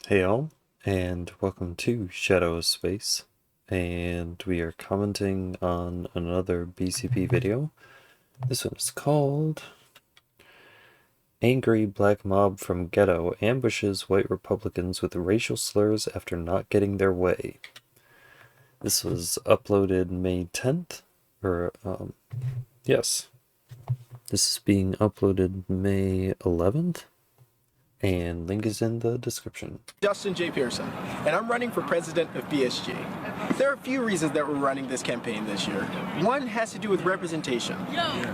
Hey all, and welcome to Shadow Space, and we are commenting on another BCP video. This one is called Angry Black Mob from Ghetto Ambushes White Republicans with Racial Slurs After Not Getting Their Way. This was uploaded May 10th, yes, this is being uploaded May 11th. And link is in the description. Justin J. Pearson, and I'm running for president of BSG. There are a few reasons that we're running this campaign this year. One has to do with representation.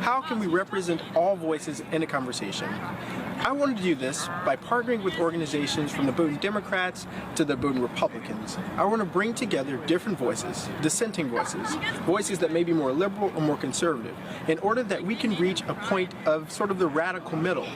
How can we represent all voices in a conversation? I wanted to do this by partnering with organizations from the Boone Democrats to the Boone Republicans. I want to bring together different voices, dissenting voices, voices that may be more liberal or more conservative, in order that we can reach a point of sort of the radical middle.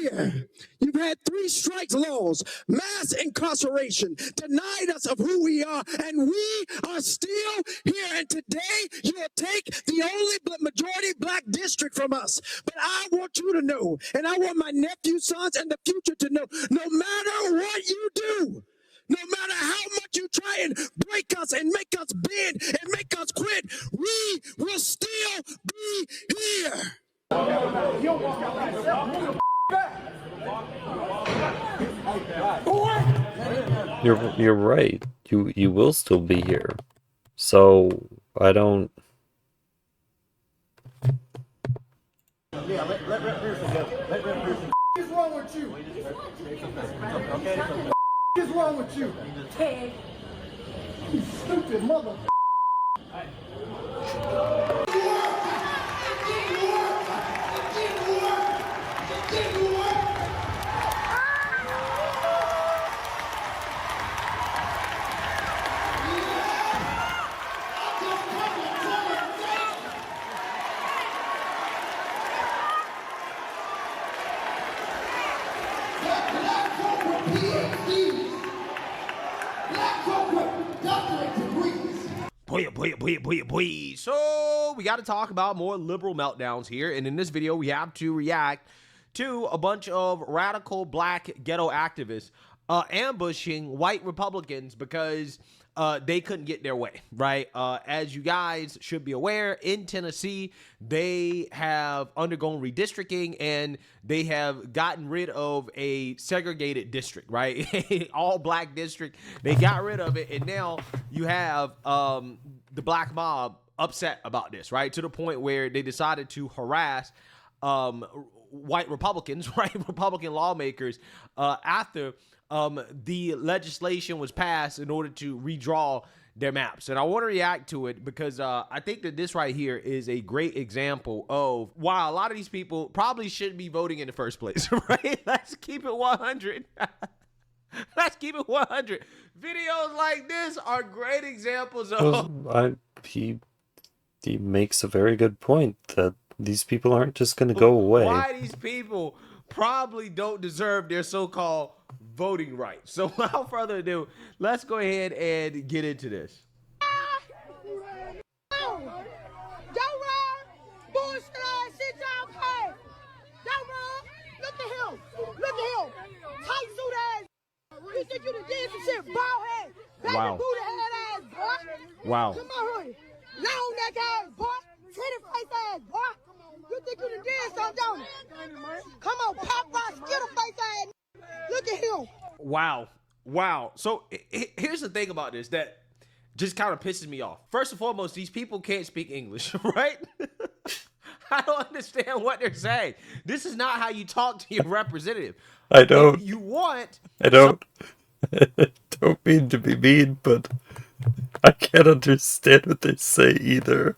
Here, you've had 3 strikes laws, mass incarceration, denied us of who we are, and we are still here. And today, you'll take the only majority black district from us. But I want you to know, and I want my nephew, sons, and the future to know, no matter what you do, no matter how much you try and break us and make us bend and make us quit, we will still be here. You're right. You will still be here. So I don't. Yeah, let Pearson go. Let Pearson. What is wrong with you? Okay. What is wrong with you? Ted. You stupid mother. Boy. So we got to talk about more liberal meltdowns here, and in this video we have to react to a bunch of radical black ghetto activists ambushing white Republicans because they couldn't get their way, right? As you guys should be aware, in Tennessee, they have undergone redistricting and they have gotten rid of a segregated district, right? All black district. They got rid of it, and now you have the black mob upset about this, right? To the point where they decided to harass white Republicans, right? Republican lawmakers after the legislation was passed in order to redraw their maps. And I want to react to it because I think that this right here is a great example of why a lot of these people probably shouldn't be voting in the first place, right? Let's keep it 100. Let's keep it 100. Videos like this are great examples of... He makes a very good point that these people aren't just going to go away. Why these people probably don't deserve their so-called voting rights. So without further ado, let's go ahead and get into this. You think you done did some shit, bald head, baby booty head ass, boy. Wow. Come on, honey. Long neck ass, boy. Titty face ass, boy. You think you done did something, don't you? Come on, pop rock, skittle face ass. Look at him. Wow. So here's the thing about this that just kind of pisses me off. First and foremost, these people can't speak English, right? I don't understand what they're saying. This is not how you talk to your representative. I don't. If you want. I don't. I don't mean to be mean, but I can't understand what they say either.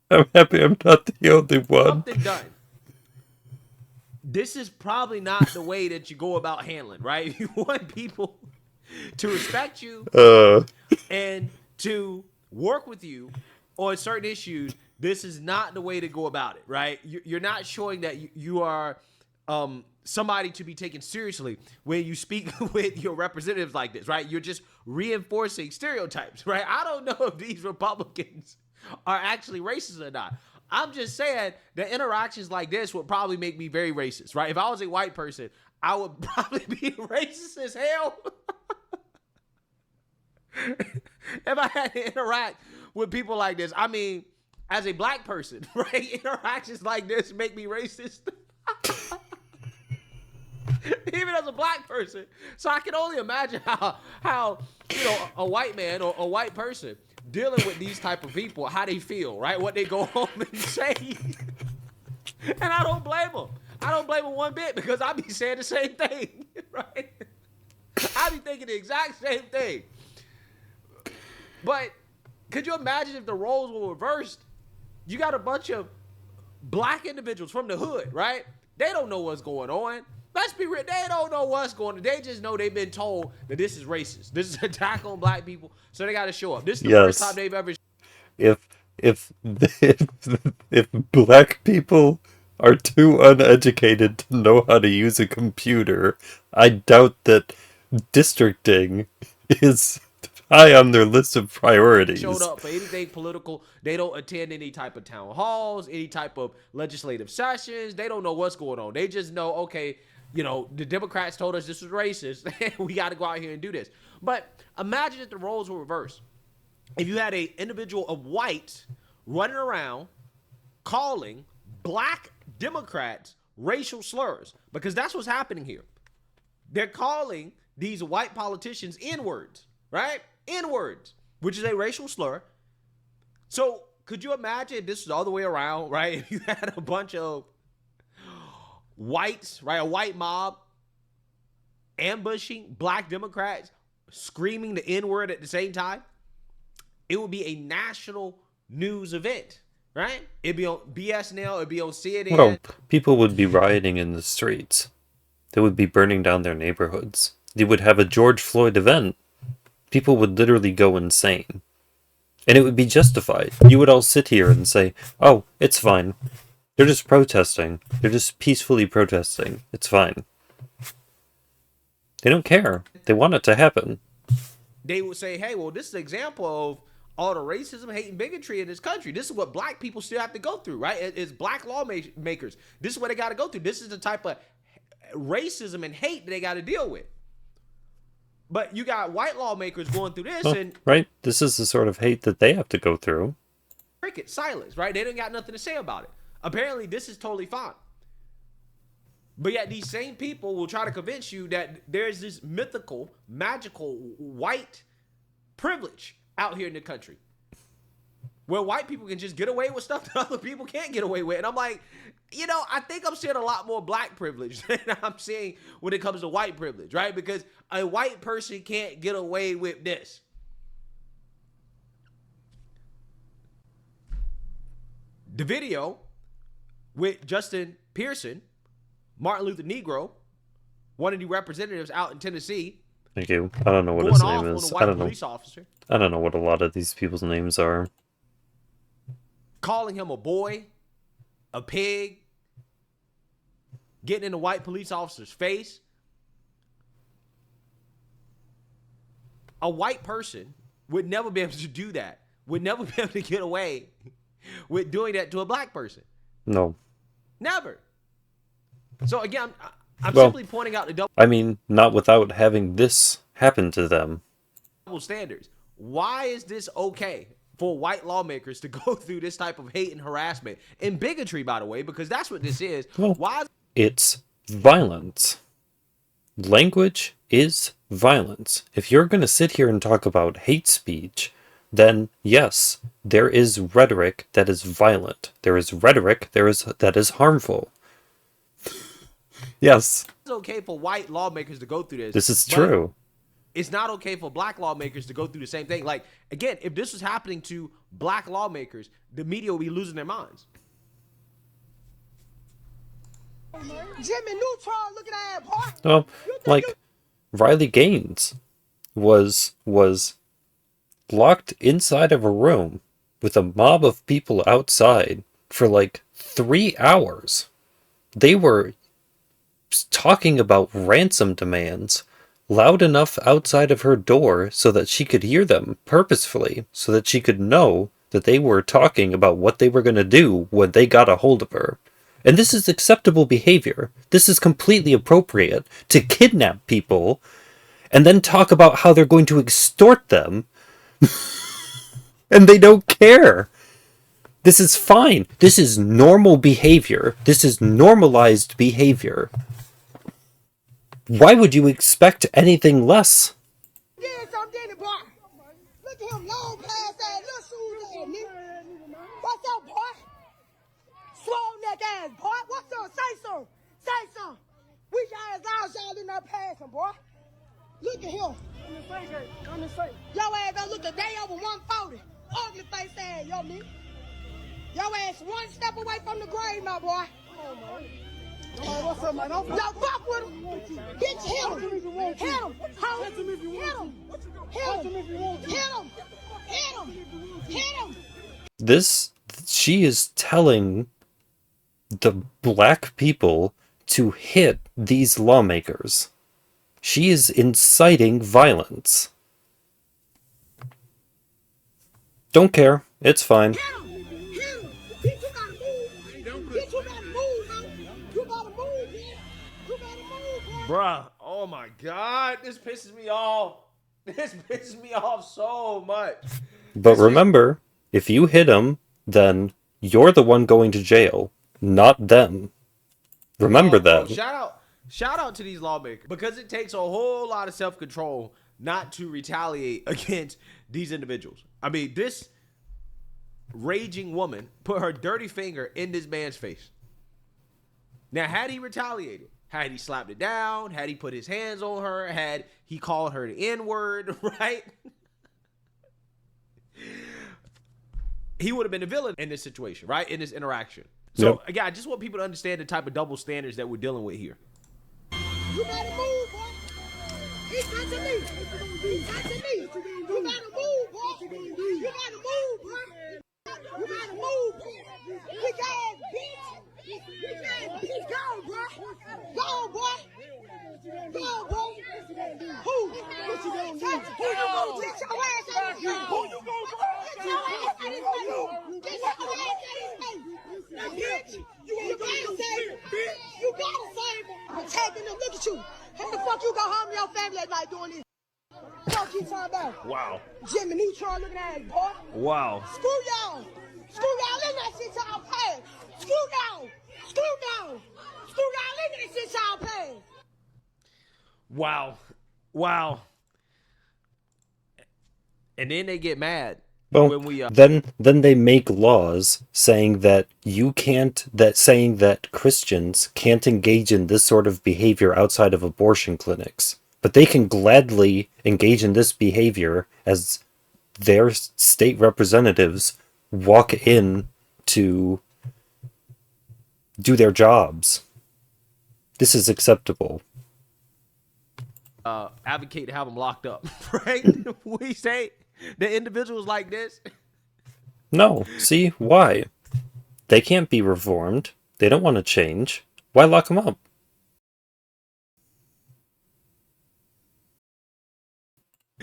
I'm happy I'm not the only one. Something done. This is probably not the way that you go about handling, right? You want people to respect you and to work with you on certain issues. This is not the way to go about it, right? You're not showing that you are somebody to be taken seriously when you speak with your representatives like this, right? You're just reinforcing stereotypes, right? I don't know if these Republicans are actually racist or not. I'm just saying that interactions like this would probably make me very racist, right? If I was a white person, I would probably be racist as hell. If I had to interact with people like this. I mean, as a black person, right? Interactions like this make me racist. Even as a black person. So I can only imagine how a white man or a white person dealing with these type of people, how they feel, right? What they go home and say. And I don't blame them. I don't blame them one bit because I be saying the same thing, right? I be thinking the exact same thing. But could you imagine if the roles were reversed? You got a bunch of black individuals from the hood, right? They don't know what's going on. Let's be real. They don't know what's going on. They just know they've been told that this is racist. This is an attack on black people. So they got to show up. This is the first time they've ever. If black people are too uneducated to know how to use a computer, I doubt that districting is high on their list of priorities. Showed up for anything political. They don't attend any type of town halls, any type of legislative sessions. They don't know what's going on. They just know, okay, the Democrats told us this was racist. We got to go out here and do this. But imagine if the roles were reversed. If you had an individual of white running around calling black Democrats racial slurs, because that's what's happening here. They're calling these white politicians N-words, right? N-words, which is a racial slur. So could you imagine this is all the way around, right? If you had a bunch of whites, right? A white mob ambushing black Democrats, screaming the N-word at the same time. It would be a national news event, right? It'd be on BSNL, it'd be on CNN. Well, people would be rioting in the streets. They would be burning down their neighborhoods. They would have a George Floyd event. People would literally go insane. And it would be justified. You would all sit here and say, oh, it's fine. They're just protesting. They're just peacefully protesting. It's fine. They don't care. They want it to happen. They would say, hey, well, this is an example of all the racism, hate, and bigotry in this country. This is what black people still have to go through, right? It's black lawmakers. This is what they got to go through. This is the type of racism and hate that they got to deal with. But you got white lawmakers going through this, and right, this is the sort of hate that they have to go through. Cricket, silence, right? They don't got nothing to say about it. Apparently, this is totally fine. But yet, these same people will try to convince you that there's this mythical, magical white privilege out here in the country where white people can just get away with stuff that other people can't get away with. And I'm like, I think I'm seeing a lot more black privilege than I'm seeing when it comes to white privilege, right? Because a white person can't get away with this. The video with Justin Pearson, Martin Luther Negro, one of the representatives out in Tennessee. Thank you. I don't know what his name is. I don't know. Officer, I don't know what a lot of these people's names are. calling him a boy, a pig, getting in the white police officer's face. A white person would never be able to do that, would never be able to get away with doing that to a black person. No. Never. So again, I'm simply pointing out the double. I mean, not without having this happen to them. Double standards. Why is this okay for white lawmakers to go through this type of hate and harassment and bigotry, by the way, because that's what this is. Well, why? It's violence. Language is violence. If you're going to sit here and talk about hate speech, then yes, there is rhetoric that is violent. There is rhetoric that is harmful. Yes. It's okay for white lawmakers to go through this. This is true. It's not okay for black lawmakers to go through the same thing. Like, again, if this was happening to black lawmakers, the media would be losing their minds. Jimmy Neutron looking at boy. Well, like Riley Gaines was locked inside of a room with a mob of people outside for like 3 hours. They were talking about ransom demands loud enough outside of her door so that she could hear them purposefully, so that she could know that they were talking about what they were going to do when they got a hold of her. And this is acceptable behavior. This is completely appropriate to kidnap people and then talk about how they're going to extort them and they don't care. This is fine. This is normal behavior. This is normalized behavior. Why would you expect anything less? Yeah, something, boy. Look at him, long past that little shoes ass nigga. What's up, boy? Swole neck ass, boy. What's up? Say something. Say something. We got ass out, y'all in there passing, boy. Look at him. Come and say. Your ass gonna look a day over 140. Ugly face ass, yo, nigga. Your ass one step away from the grave, my boy. What's up, man? Yo, fuck with him. Bitch, hit him. Hit him. Hit him. Hit him. Hit him. Hit him. Hit him. She is telling the black people to hit these lawmakers. She is inciting violence. Don't care. It's fine. Hit him. Hit him. Bitch, you gotta move. Bitch, you gotta move, man. You gotta move, man. You gotta move, bro. Bruh, oh my God, this pisses me off. This pisses me off so much. But remember, if you hit them, then you're the one going to jail, not them. Remember that. Shout out to these lawmakers, because it takes a whole lot of self-control not to retaliate against these individuals. I mean, this raging woman put her dirty finger in this man's face. Now, had he retaliated, had he slapped it down, had he put his hands on her, had he called her the N-word, right? He would have been the villain in this situation, right? In this interaction. So, again, I just want people to understand the type of double standards that we're dealing with here. You gotta move, boy. He's touching me. He's touching me. You gotta move, boy. You gotta move, boy. You gotta move, boy. Weak ass bitch. Weak ass bitch. Go, boy. Go, boy. Go, boy. Who? What you gonna do? Who you gonna get your ass out of his face? Who you gonna do? Get your ass out of his face. Get your ass out of his face. Now, bitch, you gotta save him. You gotta save him. I'm taking him. Look at you. How the fuck you go home to your family at night doing this? Don't keep talking about. Wow. Jimmy Neutron looking at his boy. Wow. Screw y'all. Screw y'all. Let that shit y'all pay. Screw y'all. Screw y'all. Screw y'all. Let that shit y'all pay. Wow. Wow. And then they get mad. Well, when we, then they make laws saying that saying that Christians can't engage in this sort of behavior outside of abortion clinics. But they can gladly engage in this behavior as their state representatives walk in to do their jobs. This is acceptable. Advocate to have them locked up, right? We say the individuals like this. No, see, why? They can't be reformed. They don't want to change. Why lock them up?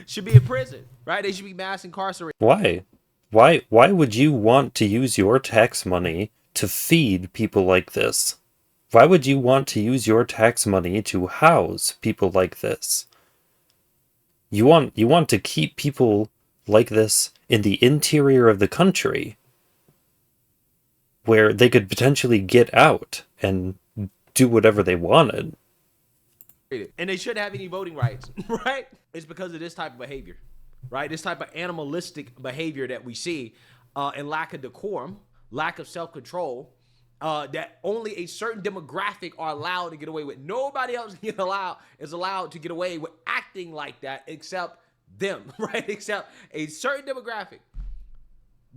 Should be in prison, right? They should be mass incarcerated. Why? Why would you want to use your tax money to feed people like this? Why would you want to use your tax money to house people like this? You want to keep people like this in the interior of the country where they could potentially get out and do whatever they wanted. And they shouldn't have any voting rights, right? It's because of this type of behavior, right? This type of animalistic behavior that we see, and lack of decorum, lack of self-control, that only a certain demographic are allowed to get away with. Nobody else is allowed to get away with acting like that except them, right? Except a certain demographic.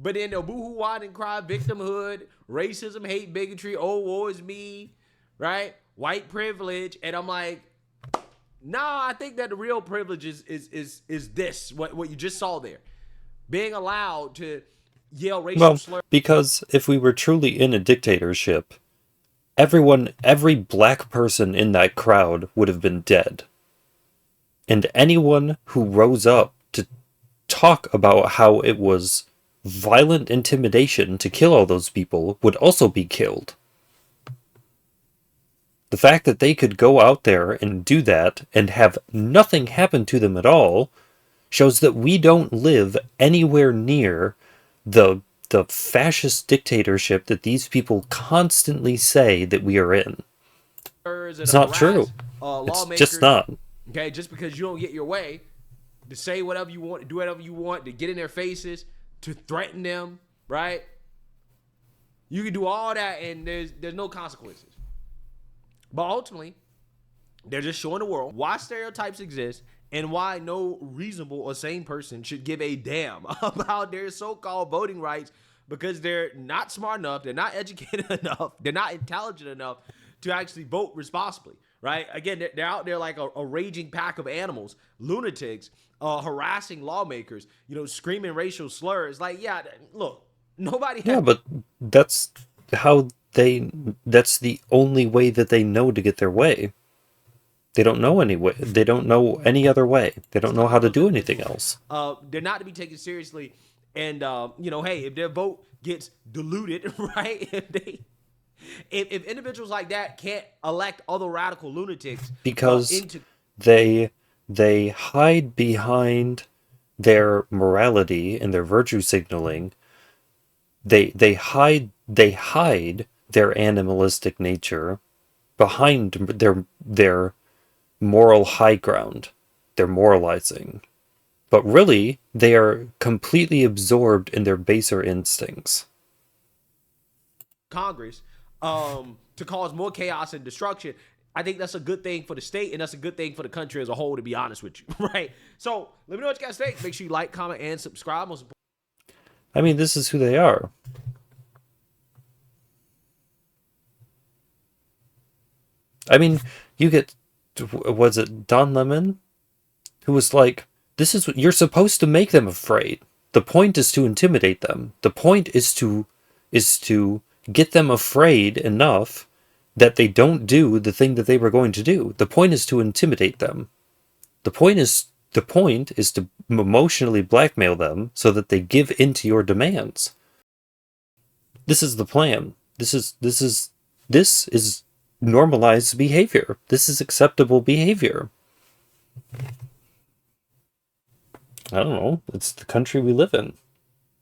But then they'll boo-hoo, whine, and cry, victimhood, racism, hate, bigotry, oh, woe is me, right? White privilege. And I'm like, nah, I think that the real privilege is this, what you just saw there. Being allowed to yell racial slurs. Because if we were truly in a dictatorship, every black person in that crowd would have been dead. And anyone who rose up to talk about how it was violent intimidation to kill all those people would also be killed. The fact that they could go out there and do that and have nothing happen to them at all shows that we don't live anywhere near the fascist dictatorship that these people constantly say that we are in. It's not true. It's just not. Okay, just because you don't get your way, to say whatever you want, to do whatever you want, to get in their faces, to threaten them, right? You can do all that and there's no consequences. But ultimately, they're just showing the world why stereotypes exist and why no reasonable or sane person should give a damn about their so-called voting rights, because they're not smart enough, they're not educated enough, they're not intelligent enough to actually vote responsibly, right? Again, they're out there like a raging pack of animals, lunatics, harassing lawmakers, screaming racial slurs. Like, yeah, look, nobody. Yeah, but that's that's the only way that they know to get their way. They don't know any way. They don't know any other way. They don't know how to do anything else. They're not to be taken seriously. And, hey, if their vote gets diluted, right? If individuals like that can't elect other radical lunatics, because they hide behind their morality and their virtue signaling. They hide their animalistic nature behind their moral high ground. They're moralizing. But really, they are completely absorbed in their baser instincts. Congress, to cause more chaos and destruction. I think that's a good thing for the state, and that's a good thing for the country as a whole, to be honest with you, right? So let me know what you guys think. Make sure you like, comment, and subscribe. I mean, this is who they are. I mean, you get, was it Don Lemon? Who was like, this is what you're supposed to make them afraid. The point is to intimidate them. The point is to get them afraid enough that they don't do the thing that they were going to do. The point is to intimidate them. The point is to emotionally blackmail them so that they give in to your demands. This is the plan. This is normalized behavior. This is acceptable behavior. I don't know. It's the country we live in.